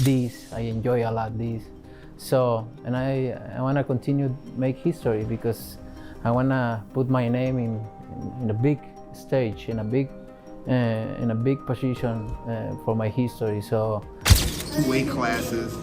this. I enjoy a lot this. So, and I want to continue make history because I want to put my name in a big stage, in a big position for my history. So, weight classes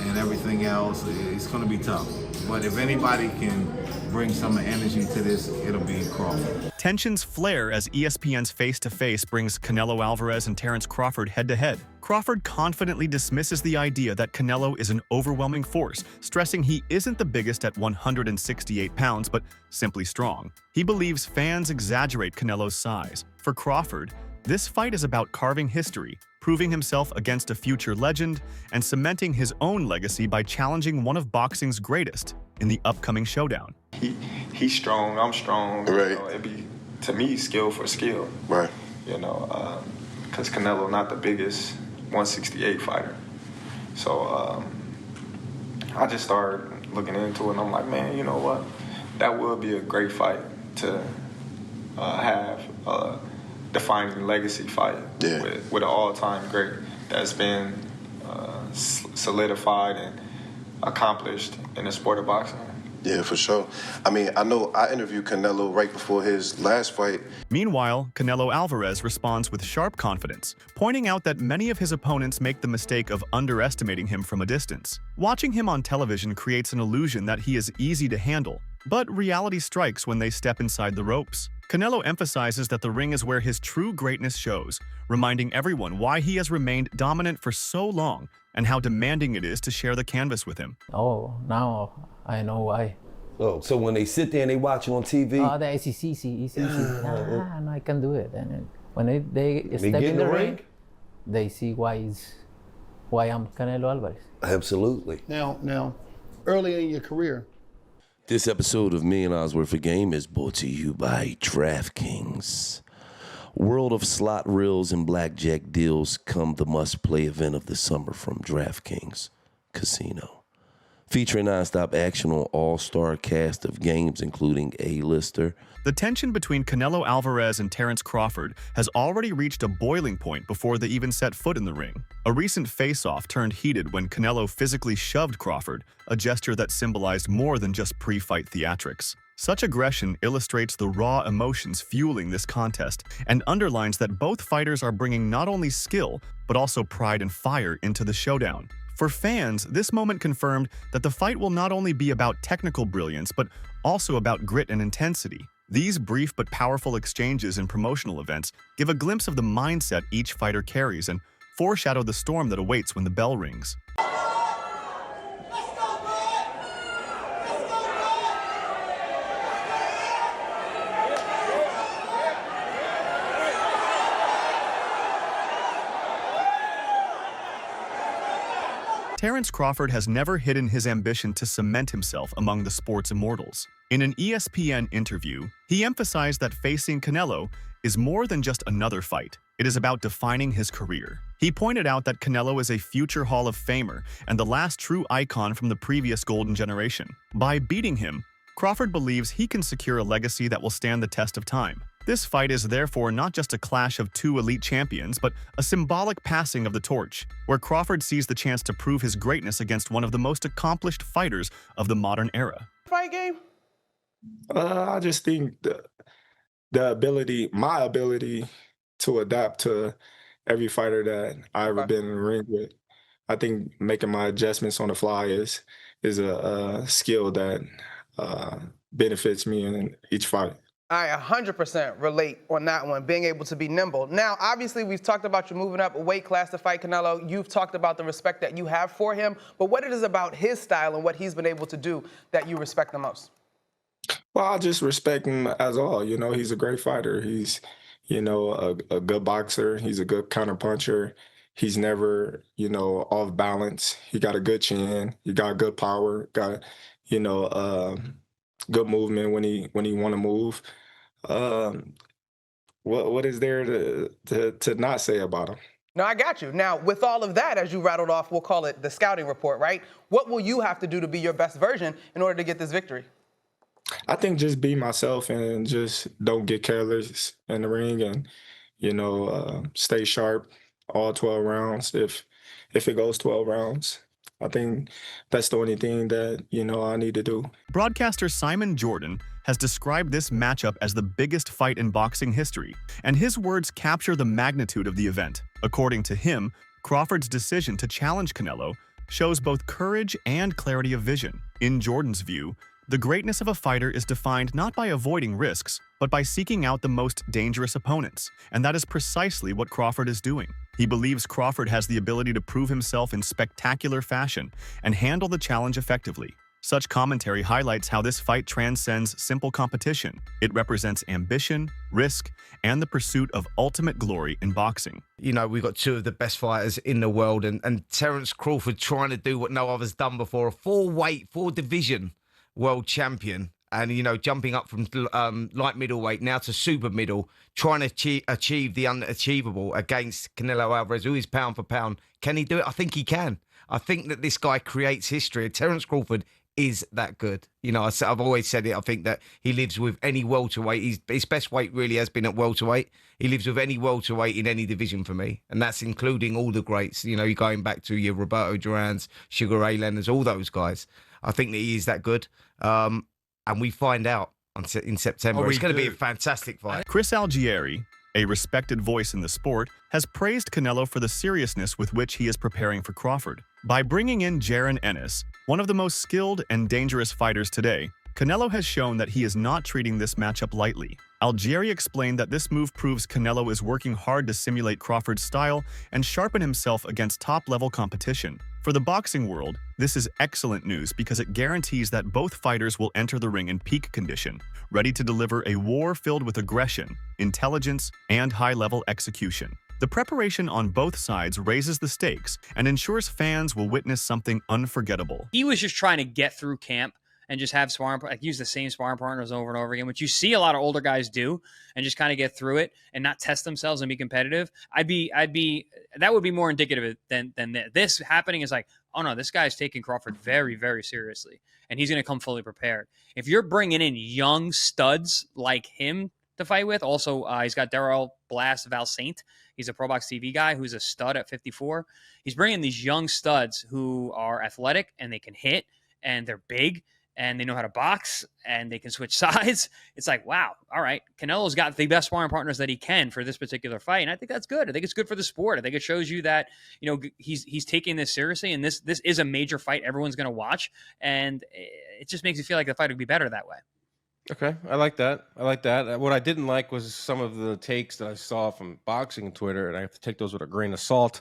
and everything else, it's going to be tough. But if anybody can bring some energy to this, it'll be Crawford. Tensions flare as ESPN's face-to-face brings Canelo Alvarez and Terence Crawford head-to-head. Crawford confidently dismisses the idea that Canelo is an overwhelming force, stressing he isn't the biggest at 168 pounds, but simply strong. He believes fans exaggerate Canelo's size. For Crawford, this fight is about carving history, proving himself against a future legend, and cementing his own legacy by challenging one of boxing's greatest in the upcoming showdown. He's strong, I'm strong. Right. You know, it'd be, to me, skill for skill. Right. You know, because Canelo not the biggest 168 fighter. So I just started looking into it, and I'm like, man, you know what? That would be a great fight to have a defining legacy fight with an all-time great that's been solidified and accomplished in the sport of boxing. Yeah, for sure. I mean, I know I interviewed Canelo right before his last fight. Meanwhile, Canelo Alvarez responds with sharp confidence, pointing out that many of his opponents make the mistake of underestimating him from a distance. Watching him on television creates an illusion that he is easy to handle, but reality strikes when they step inside the ropes. Canelo emphasizes that the ring is where his true greatness shows, reminding everyone why he has remained dominant for so long and how demanding it is to share the canvas with him. oh, now I know why. Oh, so when they sit there and they watch you on TV, Oh, it's easy. No, I can do it. And when they step get in the ring, they see why I'm Canelo Alvarez. absolutely. Now, early in your career, This episode of Million Dollars Worth of Game is brought to you by DraftKings. World of slot reels and blackjack deals come the must-play event of the summer from DraftKings Casino. Featuring nonstop action on all-star cast of games, including A-lister. The tension between Canelo Alvarez and Terence Crawford has already reached a boiling point before they even set foot in the ring. A recent face-off turned heated when Canelo physically shoved Crawford, a gesture that symbolized more than just pre-fight theatrics. Such aggression illustrates the raw emotions fueling this contest and underlines that both fighters are bringing not only skill, but also pride and fire into the showdown. For fans, this moment confirmed that the fight will not only be about technical brilliance, but also about grit and intensity. These brief but powerful exchanges in promotional events give a glimpse of the mindset each fighter carries and foreshadow the storm that awaits when the bell rings. Terence Crawford has never hidden his ambition to cement himself among the sport's immortals. In an ESPN interview, he emphasized that facing Canelo is more than just another fight. It is about defining his career. He pointed out that Canelo is a future Hall of Famer and the last true icon from the previous golden generation. By beating him, Crawford believes he can secure a legacy that will stand the test of time. This fight is therefore not just a clash of two elite champions, but a symbolic passing of the torch, where Crawford sees the chance to prove his greatness against one of the most accomplished fighters of the modern era. fight game? I just think my ability to adapt to every fighter that I've ever been in the ring with. I think making my adjustments on the fly is a skill that benefits me in each fight. I 100% relate on that one, being able to be nimble. Now, obviously, we've talked about you moving up a weight class to fight Canelo. You've talked about the respect that you have for him. But what it is about his style and what he's been able to do that you respect the most? Well, I just respect him as all. You know, he's a great fighter. He's, you know, a good boxer. He's a good counterpuncher. He's never, you know, off balance. He got a good chin. He got good power. Got, you know, good movement when he want to move. What is there to not say about him? No, I got you. Now, with all of that, as you rattled off, we'll call it the scouting report, right? What will you have to do to be your best version in order to get this victory? I think just be myself and just don't get careless in the ring and, you know, stay sharp all 12 rounds. if it goes 12 rounds. I think that's the only thing that, I need to do. Broadcaster Simon Jordan has described this matchup as the biggest fight in boxing history, and his words capture the magnitude of the event. According to him, Crawford's decision to challenge Canelo shows both courage and clarity of vision. In Jordan's view, the greatness of a fighter is defined not by avoiding risks, but by seeking out the most dangerous opponents, and that is precisely what Crawford is doing. He believes Crawford has the ability to prove himself in spectacular fashion and handle the challenge effectively. Such commentary highlights how this fight transcends simple competition. It represents ambition, risk, and the pursuit of ultimate glory in boxing. We've got two of the best fighters in the world, and Terence Crawford trying to do what no other's done before, a four division world champion, and jumping up from light middleweight now to super middle, trying to achieve the unachievable against Canelo Alvarez, who is pound for pound. Can he do it? I think he can. I think that this guy creates history. Terence Crawford is that good. I've always said it. I think that he lives with any welterweight. His best weight really has been at welterweight. He lives with any welterweight in any division for me, and that's including all the greats. You're going back to your Roberto Durans, Sugar Ray Leonards, all those guys. I think that he is that good. And we find out in September. It's going to be a fantastic fight. Chris Algieri, a respected voice in the sport, has praised Canelo for the seriousness with which he is preparing for Crawford. By bringing in Jaron Ennis, one of the most skilled and dangerous fighters today, Canelo has shown that he is not treating this matchup lightly. Algieri explained that this move proves Canelo is working hard to simulate Crawford's style and sharpen himself against top-level competition. For the boxing world, this is excellent news because it guarantees that both fighters will enter the ring in peak condition, ready to deliver a war filled with aggression, intelligence, and high-level execution. The preparation on both sides raises the stakes and ensures fans will witness something unforgettable. He was just trying to get through camp and just have use the same sparring partners over and over again, which you see a lot of older guys do, and just kind of get through it and not test themselves and be competitive. That would be more indicative than this happening is like, oh no, this guy's taking Crawford very, very seriously, and he's going to come fully prepared. If you're bringing in young studs like him to fight with, also he's got Darrell Blast Valsaint. He's a Pro Box TV guy who's a stud at 54. He's bringing these young studs who are athletic and they can hit and they're big and they know how to box, and they can switch sides. It's like, wow, all right, Canelo's got the best sparring partners that he can for this particular fight, and I think that's good. I think it's good for the sport. I think it shows you that, he's taking this seriously, and this is a major fight everyone's going to watch, and it just makes you feel like the fight would be better that way. Okay, I like that. What I didn't like was some of the takes that I saw from boxing Twitter, and I have to take those with a grain of salt.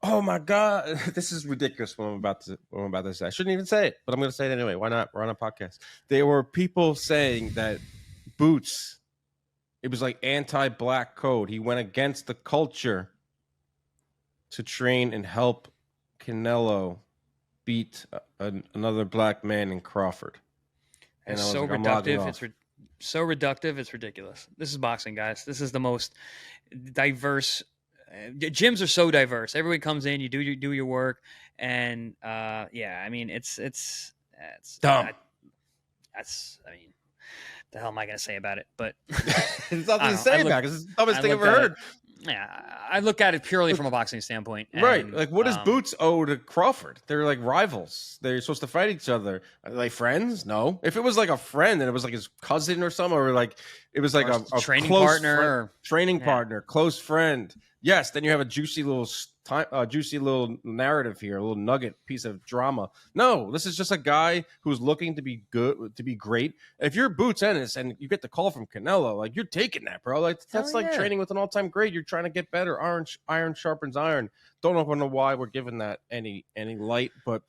Oh my God, this is ridiculous what I'm about to say. I shouldn't even say it, but I'm going to say it anyway. Why not? We're on a podcast. There were people saying that Boots, it was like anti-black code. He went against the culture to train and help Canelo beat another black man in Crawford. And it's so reductive. It's so reductive. It's ridiculous. This is boxing, guys. This is the most diverse. Gyms are so diverse. Everybody comes in, you do your work, and it's dumb. The hell am I going to say about it? But there's nothing to say about it. It's the dumbest thing I've ever heard. Yeah, I look at it purely from a boxing standpoint. And, right. Like, what does Boots owe to Crawford? They're like rivals. They're supposed to fight each other. Are they friends? No. If it was like a friend and it was like his cousin or something, or like it was like a training close partner, partner, close friend. Yes, then you have a juicy little narrative here, a little nugget piece of drama. No, this is just a guy who's looking to be good, to be great. If you're Boots Ennis and you get the call from Canelo, like, you're taking that, bro. Like, that's like training with an all-time great. You're trying to get better. Iron sharpens iron. Don't know why we're giving that any light, but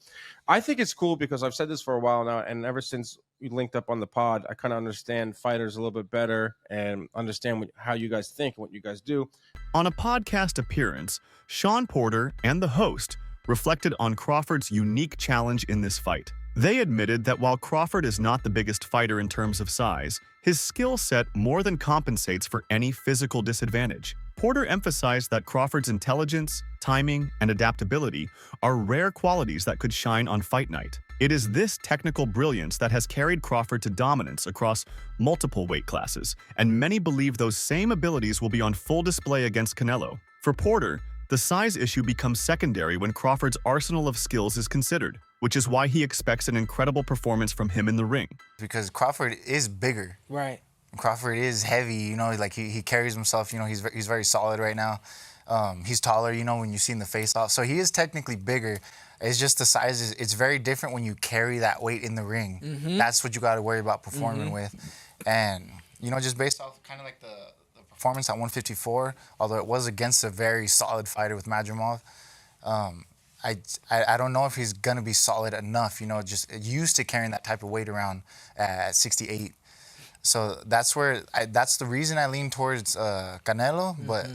I think it's cool because I've said this for a while now, and ever since we linked up on the pod, I kind of understand fighters a little bit better and understand how you guys think and what you guys do. On a podcast appearance, Sean Porter and the host reflected on Crawford's unique challenge in this fight. They admitted that while Crawford is not the biggest fighter in terms of size, his skill set more than compensates for any physical disadvantage. Porter emphasized that Crawford's intelligence, timing, and adaptability are rare qualities that could shine on fight night. It is this technical brilliance that has carried Crawford to dominance across multiple weight classes, and many believe those same abilities will be on full display against Canelo. For Porter, The size issue becomes secondary when Crawford's arsenal of skills is considered, which is why he expects an incredible performance from him in the ring. Because Crawford is bigger. Right. Crawford is heavy, you know, like he carries himself, you know, he's very solid right now. He's taller, you know, when you see him the face-off. So he is technically bigger. It's just the size it's very different when you carry that weight in the ring. Mm-hmm. That's what you got to worry about performing with. And, you know, just based off kind of like the performance at 154, although it was against a very solid fighter with Madrimov, I don't know if he's going to be solid enough, you know, just used to carrying that type of weight around at 68. So that's that's the reason I lean towards Canelo, but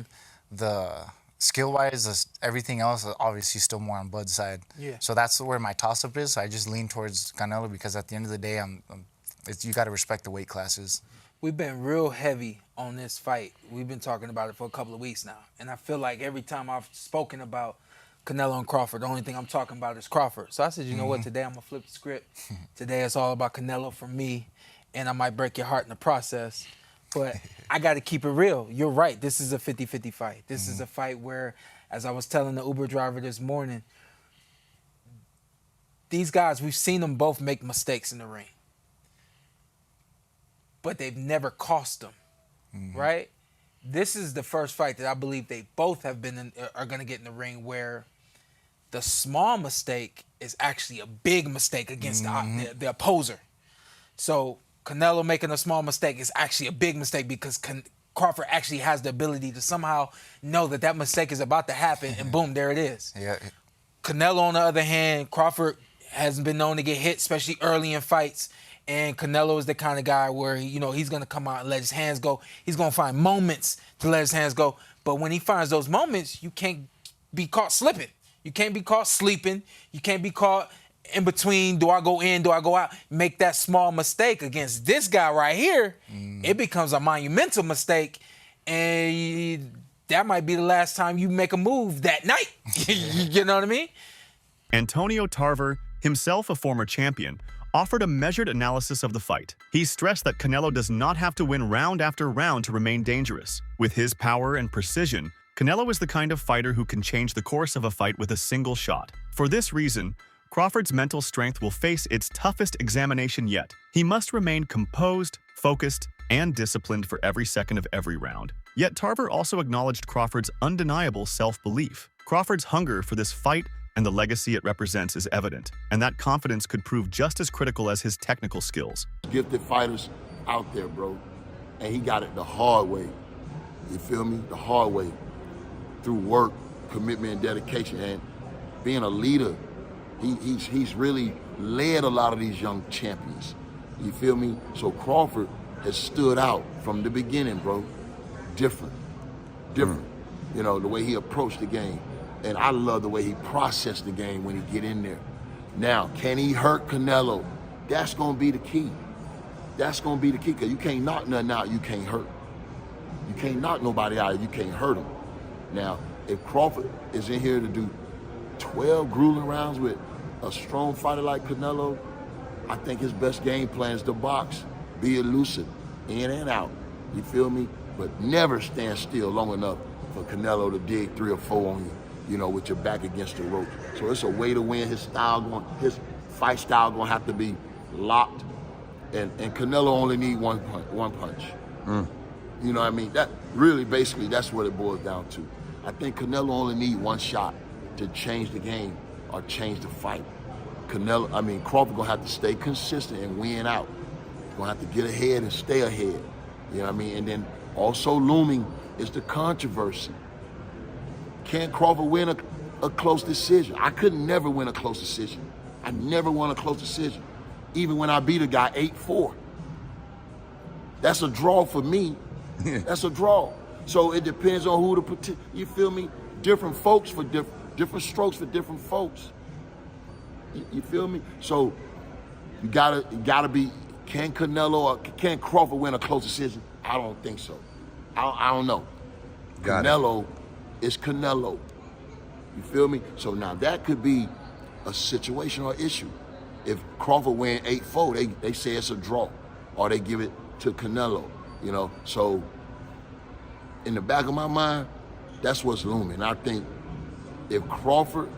the skill-wise, everything else, obviously still more on Bud's side. Yeah. So that's where my toss-up is. So I just lean towards Canelo because at the end of the day, you got to respect the weight classes. We've been real heavy on this fight. We've been talking about it for a couple of weeks now. And I feel like every time I've spoken about Canelo and Crawford, the only thing I'm talking about is Crawford. So I said, you know what, today I'm going to flip the script. Today it's all about Canelo for me, and I might break your heart in the process. But I got to keep it real. You're right. This is a 50-50 fight. This is a fight where, as I was telling the Uber driver this morning, these guys, we've seen them both make mistakes in the ring. But they've never cost them, right? This is the first fight that I believe they both have are going to get in the ring where the small mistake is actually a big mistake against the opposer. So Canelo making a small mistake is actually a big mistake because Crawford actually has the ability to somehow know that mistake is about to happen, and boom, there it is. Yeah. Canelo, on the other hand, Crawford hasn't been known to get hit, especially early in fights. And Canelo is the kind of guy where, you know, he's going to come out and let his hands go. He's going to find moments to let his hands go. But when he finds those moments, you can't be caught slipping. You can't be caught sleeping. You can't be caught in between, do I go in, do I go out? Make that small mistake against this guy right here, it becomes a monumental mistake. And that might be the last time you make a move that night. You know what I mean? Antonio Tarver, himself a former champion, offered a measured analysis of the fight. He stressed that Canelo does not have to win round after round to remain dangerous. With his power and precision, Canelo is the kind of fighter who can change the course of a fight with a single shot. For this reason, Crawford's mental strength will face its toughest examination yet. He must remain composed, focused, and disciplined for every second of every round. Yet Tarver also acknowledged Crawford's undeniable self-belief. Crawford's hunger for this fight and the legacy it represents is evident, and that confidence could prove just as critical as his technical skills. Gifted fighters out there, bro, and he got it the hard way. You feel me? The hard way. Through work, commitment, and dedication, and being a leader. He's really led a lot of these young champions. You feel me? So Crawford has stood out from the beginning, bro. Different. You know, the way he approached the game. And I love the way he processed the game when he get in there. Now, can he hurt Canelo? That's going to be the key. That's going to be the key, because you can't knock nothing out you can't hurt. You can't knock nobody out, you can't hurt him. Now, if Crawford is in here to do 12 grueling rounds with a strong fighter like Canelo, I think his best game plan is to box, be elusive, in and out. You feel me? But never stand still long enough for Canelo to dig 3 or 4 on you. You know, with your back against the rope. So it's a way to win. His fight style gonna have to be locked. And Canelo only need one punch. You know what I mean? That really, basically, that's what it boils down to. I think Canelo only need one shot to change the game or change the fight. Crawford gonna have to stay consistent and win out. Gonna have to get ahead and stay ahead. You know what I mean? And then also looming is the controversy. Can Crawford win a close decision? I could never win a close decision. I never won a close decision, even when I beat a guy 8-4. That's a draw for me. That's a draw. So it depends on who you feel me? Different folks for different strokes for different folks. You feel me? So you gotta be. Can Canelo or can Crawford win a close decision? I don't think so. I don't know. Canelo is Canelo. You feel me? So now that could be a situation or issue. If Crawford win 8-4, they say it's a draw, or they give it to Canelo. You know, so in the back of my mind, that's what's looming. I think If Crawford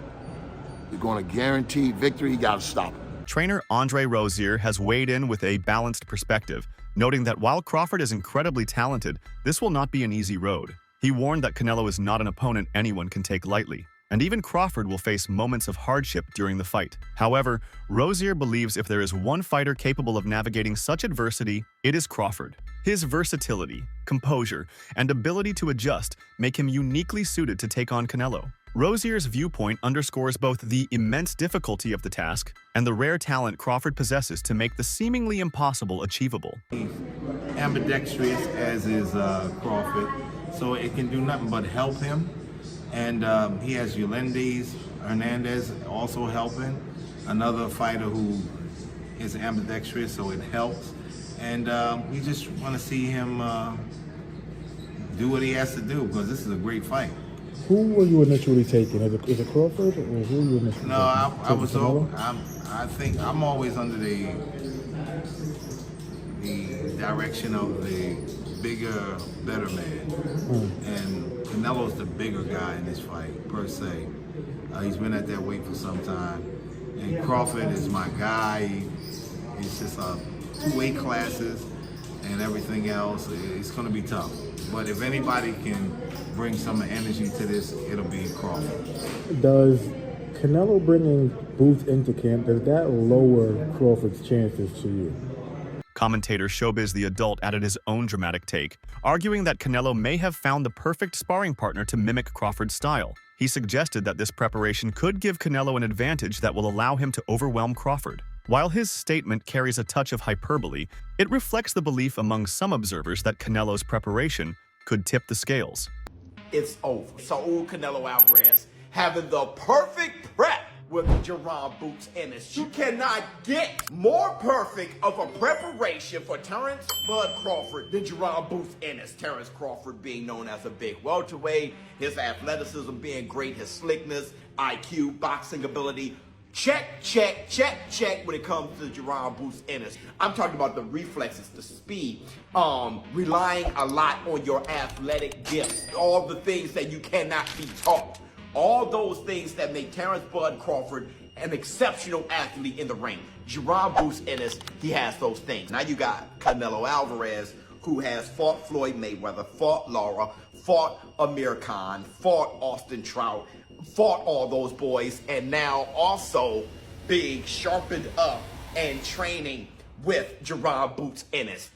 is going to guarantee victory, he got to stop him. Trainer Andre Rozier has weighed in with a balanced perspective, noting that while Crawford is incredibly talented, this will not be an easy road. He warned that Canelo is not an opponent anyone can take lightly, and even Crawford will face moments of hardship during the fight. However, Rozier believes if there is one fighter capable of navigating such adversity, it is Crawford. His versatility, composure, and ability to adjust make him uniquely suited to take on Canelo. Rozier's viewpoint underscores both the immense difficulty of the task and the rare talent Crawford possesses to make the seemingly impossible achievable. He's ambidextrous, as is Crawford, so it can do nothing but help him. And he has Yolendis Hernandez also helping, another fighter who is ambidextrous, so it helps. And we just want to see him do what he has to do, because this is a great fight. Who were you initially taking? Is it Crawford, or who were you initially taking? No, I think I'm always under the direction of the bigger, better man. And Canelo's the bigger guy in this fight, per se. He's been at that weight for some time. And Crawford is my guy. It's just 2 weight classes and everything else. It's going to be tough. But if anybody can bring some energy to this, it'll be Crawford. Does Canelo bringing Boots into camp, does that lower Crawford's chances to you? Commentator Showbiz the Adult added his own dramatic take, arguing that Canelo may have found the perfect sparring partner to mimic Crawford's style. He suggested that this preparation could give Canelo an advantage that will allow him to overwhelm Crawford. While his statement carries a touch of hyperbole, it reflects the belief among some observers that Canelo's preparation could tip the scales. It's over. Saul Canelo Alvarez having the perfect prep with Jerron Boots Ennis. You cannot get more perfect of a preparation for Terence Bud Crawford than Jerron Boots Ennis. Terence Crawford being known as a big welterweight, his athleticism being great, his slickness, IQ, boxing ability. Check, check, check, check when it comes to Jerron Boots Ennis. I'm talking about the reflexes, the speed, relying a lot on your athletic gifts, all the things that you cannot be taught. All those things that make Terence Bud Crawford an exceptional athlete in the ring. Jerron Boots Ennis, he has those things. Now you got Canelo Alvarez, who has fought Floyd Mayweather, fought Lara, fought Amir Khan, fought Austin Trout, fought all those boys, and now also being sharpened up and training with Jerron Boots Ennis.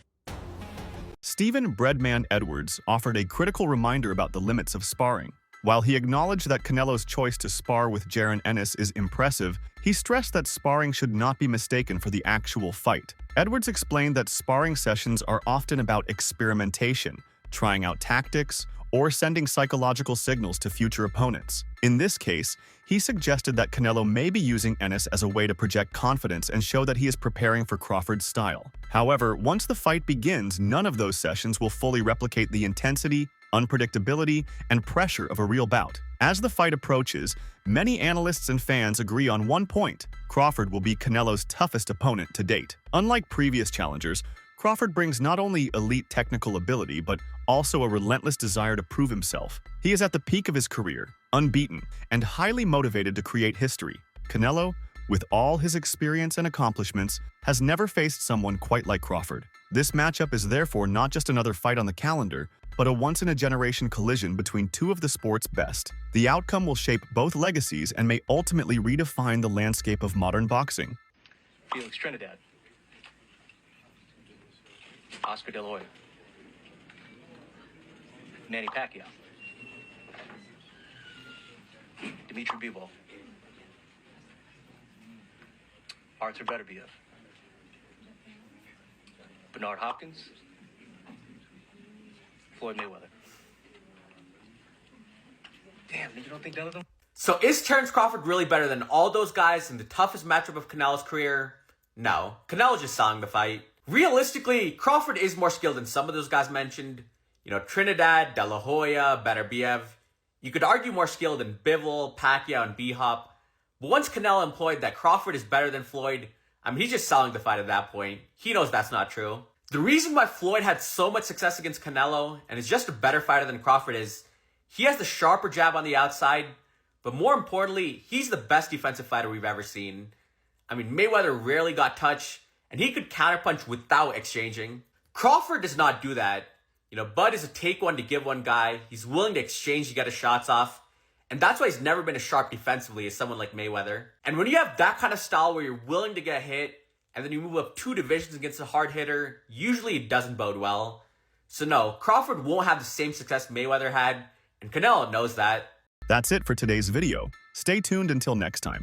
Stephen Breadman Edwards offered a critical reminder about the limits of sparring. While he acknowledged that Canelo's choice to spar with Jaron Ennis is impressive, he stressed that sparring should not be mistaken for the actual fight. Edwards explained that sparring sessions are often about experimentation, trying out tactics, or sending psychological signals to future opponents. In this case, he suggested that Canelo may be using Ennis as a way to project confidence and show that he is preparing for Crawford's style. However, once the fight begins, none of those sessions will fully replicate the intensity, unpredictability, and pressure of a real bout. As the fight approaches, many analysts and fans agree on one point: Crawford will be Canelo's toughest opponent to date. Unlike previous challengers, Crawford brings not only elite technical ability, but also a relentless desire to prove himself. He is at the peak of his career, unbeaten, and highly motivated to create history. Canelo, with all his experience and accomplishments, has never faced someone quite like Crawford. This matchup is therefore not just another fight on the calendar, but a once-in-a-generation collision between two of the sport's best. The outcome will shape both legacies and may ultimately redefine the landscape of modern boxing. Felix Trinidad. Oscar De La Hoya. Manny Pacquiao. Dmitry Bivol. Arthur Beterbiev. Bernard Hopkins. Floyd Mayweather. Damn, you don't think none of them? So is Terence Crawford really better than all those guys in the toughest matchup of Canelo's career? No. Canelo's just selling the fight. Realistically, Crawford is more skilled than some of those guys mentioned. You know, Trinidad, De La Hoya, Beterbiev. You could argue more skilled than Bivol, Pacquiao, and B-Hop. But once Canelo implied that Crawford is better than Floyd, I mean, he's just selling the fight at that point. He knows that's not true. The reason why Floyd had so much success against Canelo and is just a better fighter than Crawford is he has the sharper jab on the outside, But more importantly, he's the best defensive fighter we've ever seen. I mean, Mayweather rarely got touched, and he could counterpunch without exchanging. Crawford does not do that. You know, Bud is a take one to give one guy. He's willing to exchange to get his shots off. And that's why he's never been as sharp defensively as someone like Mayweather. And when you have that kind of style where you're willing to get hit, and then you move up 2 divisions against a hard hitter, usually it doesn't bode well. So no, Crawford won't have the same success Mayweather had, and Canelo knows that. That's it for today's video. Stay tuned until next time.